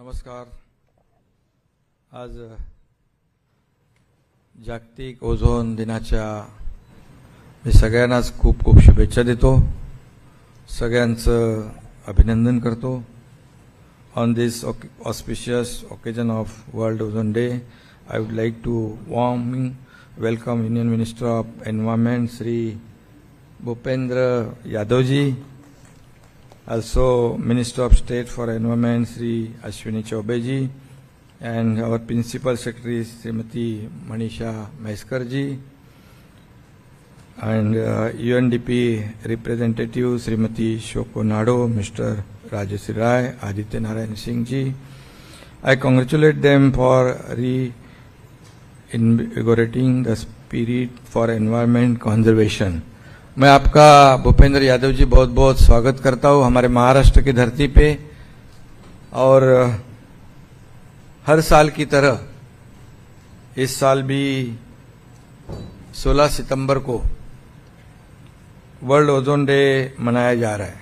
नमस्कार. आज जागतिक ओझोन दिनाच्या मी सगळ्यांनाच खूप खूप शुभेच्छा देतो. सगळ्यांचं अभिनंदन करतो. On this auspicious occasion of World Ozone Day, I would like to warmly welcome Union Minister of Environment Shri Bhupendra Yadav ji, also Minister of State for Environment Shri Ashwini Chaubey ji, and our Principal Secretary Srimati Manisha Maiskar ji, and UNDP representative Srimati Shoko Nado, Mr. Rajeshri Rai, Aditya Narayan Singh ji. I congratulate them for reinvigorating the spirit for environment conservation. मैं आपका भूपेंद्र यादव जी बहुत बहुत स्वागत करता हूँ हमारे महाराष्ट्र की धरती पे. और हर साल की तरह इस साल भी 16 सितंबर को वर्ल्ड ओजोन डे मनाया जा रहा है.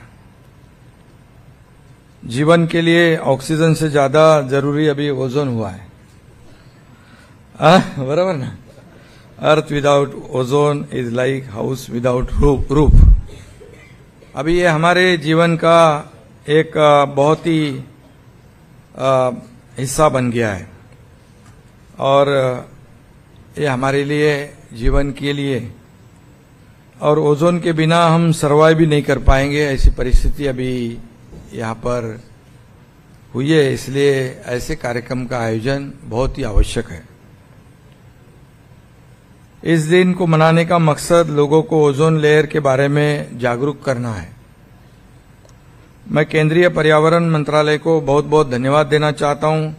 जीवन के लिए ऑक्सीजन से ज्यादा जरूरी अभी ओजोन हुआ है. बराबर ना. Earth without ozone is like house without roof. अभी ये हमारे जीवन का एक बहुत ही हिस्सा बन गया है और ये हमारे लिए जीवन के लिए, और ओजोन के बिना हम सर्वाइव भी नहीं कर पाएंगे. ऐसी परिस्थिति अभी यहाँ पर हुई है. इसलिए ऐसे कार्यक्रम का आयोजन बहुत ही आवश्यक है. इस दिन को मनाने का मकसद लोगों को ओजोन लेयर के बारे में जागरूक करना है. मैं केंद्रीय पर्यावरण मंत्रालय को बहुत बहुत धन्यवाद देना चाहता हूं.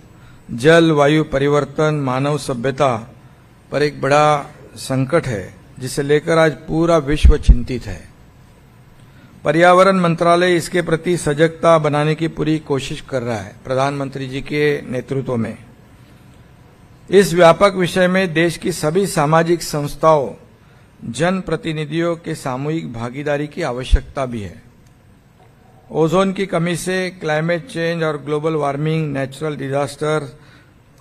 जल वायु परिवर्तन मानव सभ्यता पर एक बड़ा संकट है जिसे लेकर आज पूरा विश्व चिंतित है. पर्यावरण मंत्रालय इसके प्रति सजगता बनाने की पूरी कोशिश कर रहा है प्रधानमंत्री जी के नेतृत्व में. इस व्यापक विषय में देश की सभी सामाजिक संस्थाओं, जन प्रतिनिधियों के सामूहिक भागीदारी की आवश्यकता भी है. ओजोन की कमी से क्लाइमेट चेंज और ग्लोबल वार्मिंग, नेचुरल डिजास्टर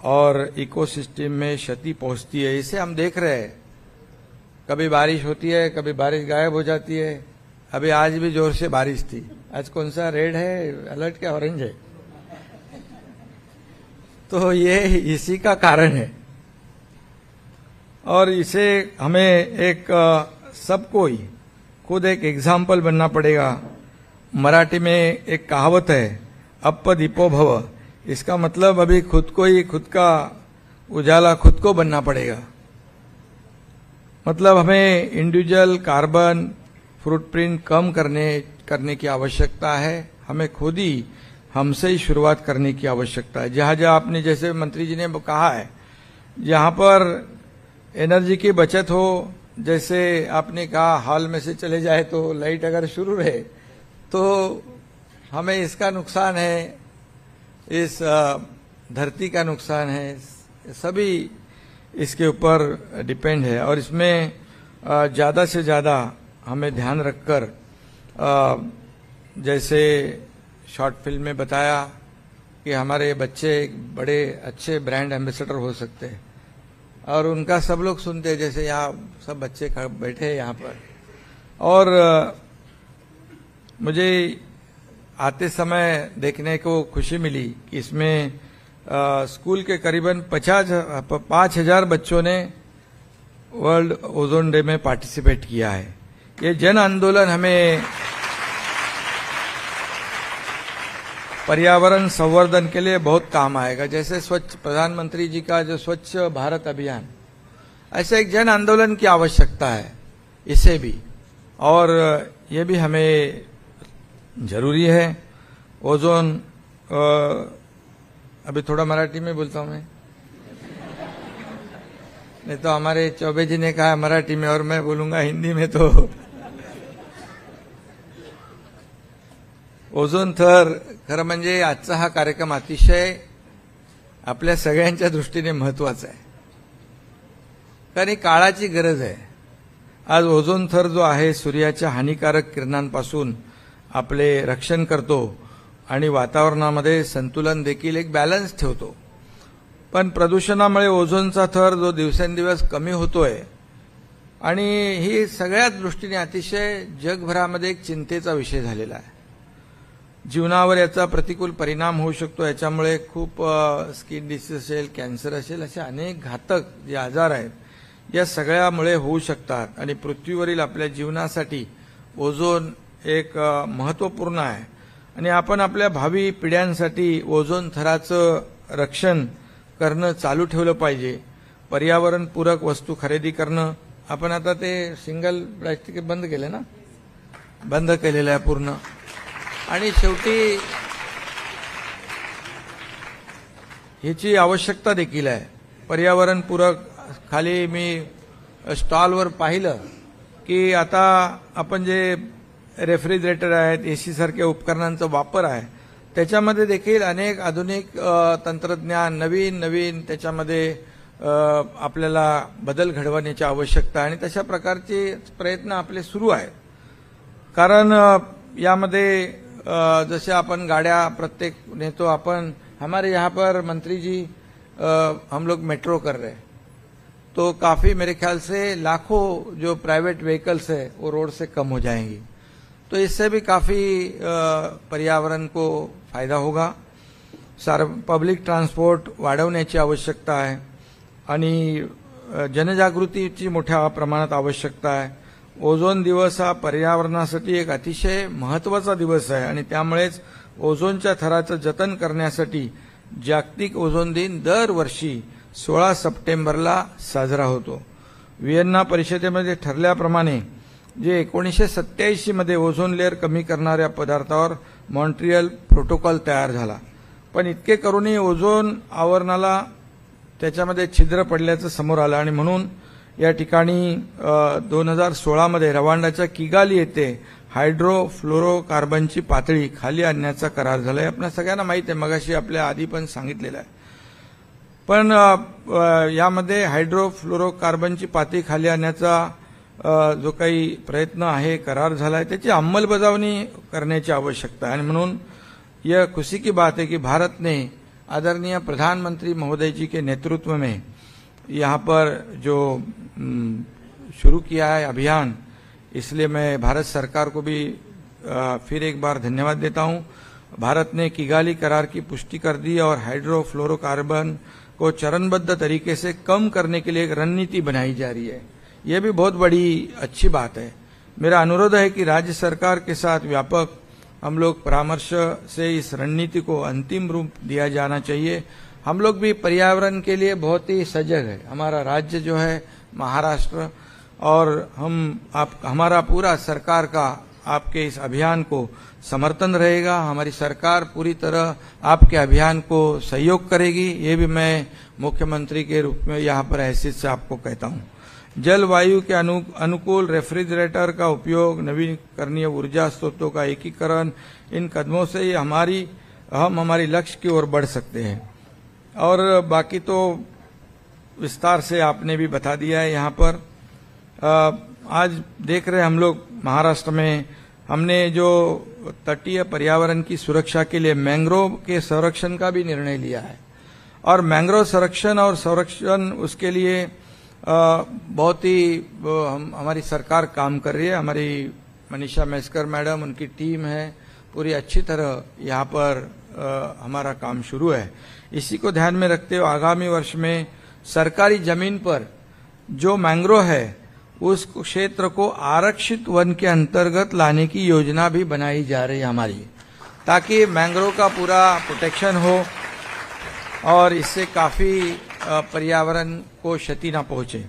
और इकोसिस्टम में क्षति पहुंचती है. इसे हम देख रहे हैं. कभी बारिश होती है, कभी बारिश गायब हो जाती है. अभी आज भी जोर से बारिश थी. आज कौन सा रेड है अलर्ट, क्या ऑरेंज है? तो ये इसी का कारण है. और इसे हमें एक सबको ही खुद एक एग्जाम्पल बनना पड़ेगा. मराठी में एक कहावत है, अप्प दीपो भव. इसका मतलब अभी खुद को ही, खुद का उजाला खुद को बनना पड़ेगा. मतलब हमें इंडिविजुअल कार्बन फुटप्रिंट कम करने की आवश्यकता है. हमें खुद ही हमसे ही शुरुआत करने की आवश्यकता है. जहां जहां आपने, जैसे मंत्री जी ने कहा है, जहां पर एनर्जी की बचत हो, जैसे आपने कहा हॉल में से चले जाए तो लाइट अगर शुरू रहे तो हमें इसका नुकसान है, इस धरती का नुकसान है, सभी इसके ऊपर डिपेंड है. और इसमें ज्यादा से ज्यादा हमें ध्यान रखकर, जैसे शॉर्ट फिल्म में बताया कि हमारे बच्चे बड़े अच्छे ब्रांड एम्बेसडर हो सकते हैं और उनका सब लोग सुनते हैं. जैसे यहाँ सब बच्चे बैठे हैं यहाँ पर. और मुझे आते समय देखने को खुशी मिली कि इसमें स्कूल के करीबन 5,000 बच्चों ने वर्ल्ड ओजोन डे में पार्टिसिपेट किया है. ये जन आंदोलन हमें पर्यावरण संवर्धन के लिए बहुत काम आएगा. जैसे स्वच्छ, प्रधानमंत्री जी का जो स्वच्छ भारत अभियान, ऐसे एक जन आंदोलन की आवश्यकता है इसे भी. और ये भी हमें जरूरी है. ओजोन, अभी थोड़ा मराठी में बोलता हूं मैं, नहीं तो हमारे चौबे जी ने कहा मराठी में और मैं बोलूंगा हिंदी में. तो ओझोन थर, खरं म्हणजे आजचा हा कार्यक्रम अतिशय आपल्या सगळ्यांच्या दृष्टीने महत्वाचा आहे. कारण काळाची गरज आहे. आज ओझोन थर जो आहे सूर्याच्या हानिकारक किरणांपासून आपले रक्षण करतो आणि वातावरणामध्ये संतुलन देखील एक बॅलन्स ठेवतो. पण प्रदूषणामुळे ओझोनचा थर जो दिवसेंदिवस कमी होतोय आणि ही सगळ्याच दृष्टीने अतिशय जगभरामध्ये एक चिंतेचा विषय झालेला आहे. जीवनावर याचा प्रतिकूल परिणाम होऊ शकतो. याच्यामुळे खूप स्किन डिसीज असेल, कॅन्सर असेल, असे अनेक घातक जे आजार आहेत या सगळ्यामुळे होऊ शकतात आणि पृथ्वीवरील आपल्या जीवनासाठी ओझोन एक महत्त्वपूर्ण आहे आणि आपण आपल्या भावी पिढ्यांसाठी ओझोन थराचं रक्षण करणं चालू ठेवलं पाहिजे. पर्यावरणपूरक वस्तू खरेदी करणं. आपण आता ते सिंगल प्लास्टिक बंद केले ना, बंद केलेलं आहे पूर्ण. आणि शेवटी ह्याची आवश्यकता देखील आहे. पर्यावरणपूरक खाली मी स्टॉलवर पाहिलं की आता आपण जे रेफ्रिजरेटर आहेत, एसी सारख्या उपकरणांचा वापर आहे त्याच्यामध्ये देखील अनेक आधुनिक तंत्रज्ञान नवीन त्याच्यामध्ये आपल्याला बदल घडवण्याची आवश्यकता आणि तशा प्रकारचे प्रयत्न आपले सुरू आहेत. कारण यामध्ये जसे आपण गाड्या प्रत्येक नेतो, आपण हमारे यहाँ पर मंत्री जी हम लोग मेट्रो कर रहे हैं, तो काफी मेरे ख्याल से लाखों जो प्राइवेट व्हीकल्स है वो रोड से कम हो जाएंगी. तो इससे भी काफी पर्यावरण को फायदा होगा. पब्लिक ट्रान्सपोर्ट वाढवण्याची आवश्यकता आहे आणि जनजागृतीची मोठ्या प्रमाणात आवश्यकता आहे. ओझोन दिवस हा पर्यावरणासाठी एक अतिशय महत्त्वाचा दिवस आहे आणि त्यामुळेच ओझोनच्या थराचं जतन करण्यासाठी जागतिक ओझोन दिन दरवर्षी 16 सप्टेंबरला साजरा होतो. व्हिएन्ना परिषदेमध्ये ठरल्याप्रमाणे जे 1987 मध्ये ओझोन लेअर कमी करणाऱ्या पदार्थावर मॉन्ट्रियल प्रोटोकॉल तयार झाला. पण इतके करूनही ओझोन आवरणाला त्याच्यामध्ये छिद्र पडल्याचं समोर आलं आणि म्हणून या ठिकाणी 2016 मध्ये रवांडाच्या किगाली येथे हायड्रोफ्लोरोकार्बनची पातळी खाली आणण्याचा करार झाला. आपल्या सगळ्यांना माहित आहे, मगाशी आपल्या आधी पण सांगितलेलं आहे. पण यामध्ये हायड्रोफ्लोरोकार्बनची पातळी खाली आणण्याचा जो काही प्रयत्न आहे, करार झाला आहे, त्याची अंमलबजावणी करण्याची आवश्यकता आहे. आणि म्हणून यह खुशी की बात है कि भारत ने आदरणीय प्रधानमंत्री महोदय जी के नेतृत्व में यहाँ पर जो शुरू किया है अभियान, इसलिए मैं भारत सरकार को भी फिर एक बार धन्यवाद देता हूँ. भारत ने किगाली करार की पुष्टि कर दी और हाइड्रोफ्लोरोकार्बन को चरणबद्ध तरीके से कम करने के लिए एक रणनीति बनाई जा रही है. यह भी बहुत बड़ी अच्छी बात है. मेरा अनुरोध है कि राज्य सरकार के साथ व्यापक हम लोग परामर्श से इस रणनीति को अंतिम रूप दिया जाना चाहिए. हम लोग भी पर्यावरण के लिए बहुत ही सजग है. हमारा राज्य जो है महाराष्ट्र, और हमारा पूरा सरकार का आपके इस अभियान को समर्थन रहेगा. हमारी सरकार पूरी तरह आपके अभियान को सहयोग करेगी. ये भी मैं मुख्यमंत्री के रूप में यहाँ पर हैसियत से आपको कहता हूँ. जलवायु के अनुकूल रेफ्रिजरेटर का उपयोग, नवीकरणीय ऊर्जा स्रोतों का एकीकरण, इन कदमों से हम हमारी लक्ष्य की ओर बढ़ सकते हैं. और बाकी तो विस्तार से आपने भी बता दिया है. यहाँ पर आज देख रहे हैं हम लोग महाराष्ट्र में हमने जो तटीय पर्यावरण की सुरक्षा के लिए मैंग्रोव के संरक्षण का भी निर्णय लिया है. और मैंग्रोव संरक्षण उसके लिए बहुत ही हमारी सरकार काम कर रही है. हमारी मनीषा मैस्कर मैडम, उनकी टीम है, पूरी अच्छी तरह यहाँ पर हमारा काम शुरू है. इसी को ध्यान में रखते हुए आगामी वर्ष में सरकारी जमीन पर जो मैंग्रोव है उस क्षेत्र को आरक्षित वन के अंतर्गत लाने की योजना भी बनाई जा रही है हमारी, ताकि मैंग्रोव का पूरा प्रोटेक्शन हो और इससे काफी पर्यावरण को क्षति न पहुंचे.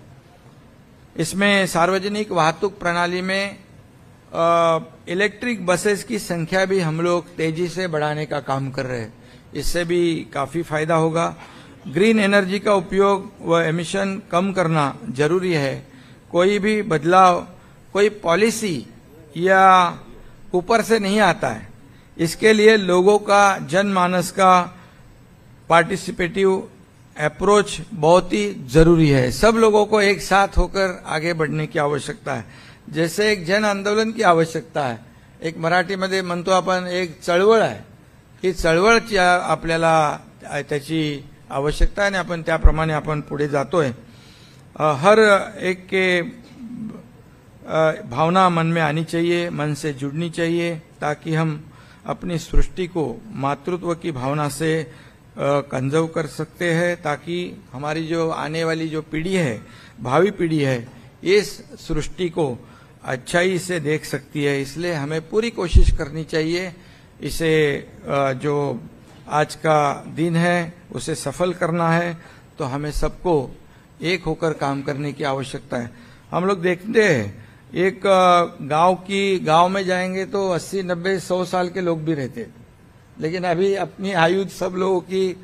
इसमें सार्वजनिक वाहतूक प्रणाली में इलेक्ट्रिक बसेस की संख्या भी हम लोग तेजी से बढ़ाने का काम कर रहे हैं. इससे भी काफी फायदा होगा. ग्रीन एनर्जी का उपयोग व एमिशन कम करना जरूरी है. कोई भी बदलाव, कोई पॉलिसी या ऊपर से नहीं आता है. इसके लिए लोगों का, जनमानस का पार्टिसिपेटिव अप्रोच बहुत ही जरूरी है. सब लोगों को एक साथ होकर आगे बढ़ने की आवश्यकता है. जैसे एक जन आंदोलन की आवश्यकता है. एक मराठीमध्ये म्हणतो आपण, एक चळवळ आहे, ही चळवळ आपल्याला त्याची आवश्यकता है आणि आपण त्याप्रमाणे आपण पुढे जातोय। हर एक के भावना मन में आनी चाहिए, मन से जुड़नी चाहिए, ताकि हम अपनी सृष्टि को मातृत्व की भावना से कंजर्व कर सकते हैं, ताकि हमारी जो आने वाली जो पीढ़ी है, भावी पीढ़ी है, इस सृष्टि को अच्छाई से देख सकती है। इसलिए हमें पूरी कोशिश करनी चाहिए इसे जो आज का दिन है उसे सफल करना है, तो हमें सबको एक होकर काम करने की आवश्यकता है। हम लोग देखते हैं एक गांव में जाएंगे तो 80, 90, 100 साल के लोग भी रहते, लेकिन अभी अपनी आयु सब लोगों की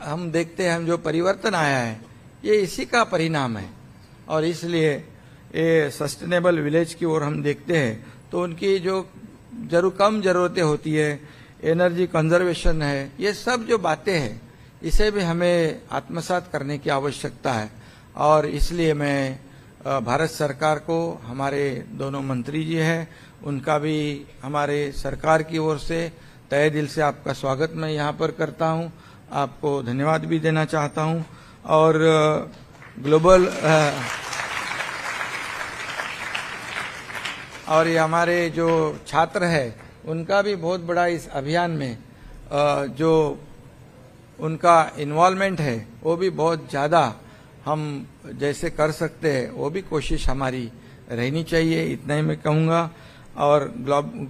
हम देखते हैं, हम जो परिवर्तन आया है ये इसी का परिणाम है। और इसलिए ये सस्टेनेबल विलेज की ओर हम देखते हैं तो उनकी जो कम जरूरतें होती है, एनर्जी कंजर्वेशन है, ये सब जो बातें हैं इसे भी हमें आत्मसात करने की आवश्यकता है। और इसलिए मैं भारत सरकार को, हमारे दोनों मंत्री जी हैं, उनका भी हमारे सरकार की ओर से तहे दिल से आपका स्वागत मैं यहाँ पर करता हूँ, आपको धन्यवाद भी देना चाहता हूँ। और ग्लोबल और ये हमारे जो छात्र है उनका भी बहुत बड़ा इस अभियान में जो उनका इन्वॉल्वमेंट है वो भी बहुत ज्यादा हम जैसे कर सकते हैं वो भी कोशिश हमारी रहनी चाहिए, इतना ही मैं कहूँगा। और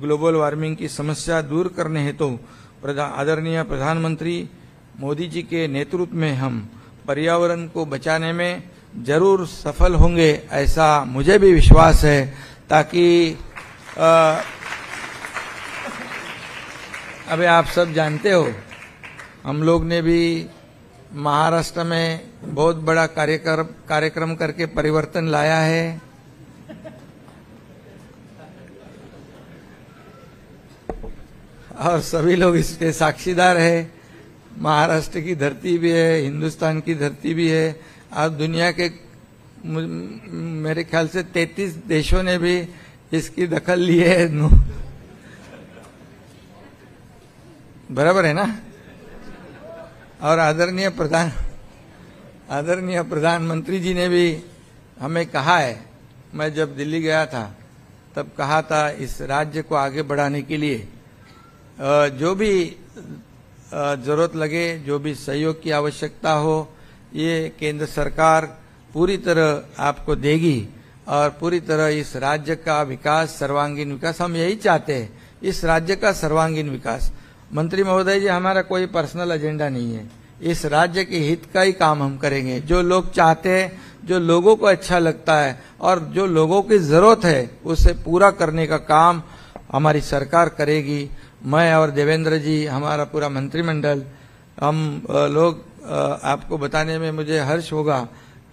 ग्लोबल वार्मिंग की समस्या दूर करने हेतु आदरणीय प्रधानमंत्री मोदी जी के नेतृत्व में हम पर्यावरण को बचाने में जरूर सफल होंगे, ऐसा मुझे भी विश्वास है। ताकि अभी आप सब जानते हो हम लोग ने भी महाराष्ट्र में बहुत बड़ा कार्यक्रम करके परिवर्तन लाया है। और सभी लोग इसके साक्षीदार है। महाराष्ट्र की धरती भी है, हिंदुस्तान की धरती भी है, और दुनिया के मेरे ख्याल से 33 देशों ने भी इसकी दखल ली है। बराबर है ना। और आदरणीय प्रधानमंत्री जी ने भी हमें कहा है, मैं जब दिल्ली गया था तब कहा था इस राज्य को आगे बढ़ाने के लिए जो भी जरूरत लगे, जो भी सहयोग की आवश्यकता हो, ये केंद्र सरकार पूरी तरह आपको देगी। और पूरी तरह इस राज्य का विकास, सर्वांगीण विकास, हम यही चाहते हैं, इस राज्य का सर्वांगीण विकास। मंत्री महोदय जी, हमारा कोई पर्सनल एजेंडा नहीं है, इस राज्य के हित का ही काम हम करेंगे। जो लोग चाहते हैं, जो लोगों को अच्छा लगता है और जो लोगों की जरूरत है उसे पूरा करने का काम हमारी सरकार करेगी। मैं और देवेंद्र जी, हमारा पूरा मंत्रिमंडल, हम लोग आपको बताने में मुझे हर्ष होगा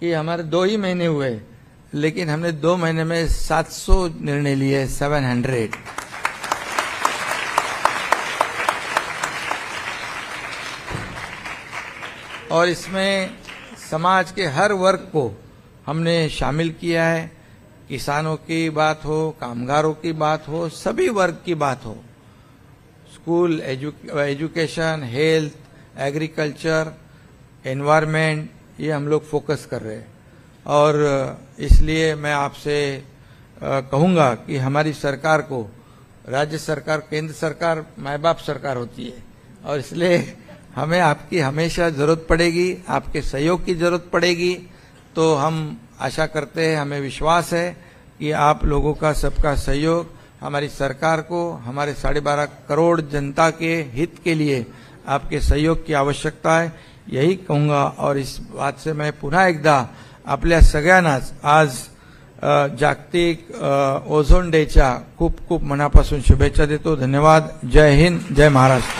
कि हमारे 2 ही महीने हुए, लेकिन हमने 2 महीने में 700 निर्णय लिए, 700। और इसमें समाज के हर वर्ग को हमने शामिल किया है। किसानों की बात हो, कामगारों की बात हो, सभी वर्ग की बात हो, school, education, health, agriculture, environment, ये हम लोग फोकस कर रहे हैं। और इसलिए मैं आपसे कहूंगा कि हमारी सरकार को, राज्य सरकार, केंद्र सरकार माँ बाप सरकार होती है, और इसलिए हमें आपकी हमेशा जरूरत पड़ेगी, आपके सहयोग की जरूरत पड़ेगी। तो हम आशा करते हैं, हमें विश्वास है कि आप लोगों का सबका सहयोग हमारी सरकार को, हमारे 12.5 करोड़ जनता के हित के लिए आपके सहयोग की आवश्यकता है, यही कहूंगा। और इस बात से मैं पुन्हा एकदा आपल्या सगळ्यांनाच आज जागतिक ओझोन डेच्या खूप खूप मनापासून शुभेच्छा देतो। धन्यवाद। जय हिंद, जय महाराष्ट्र।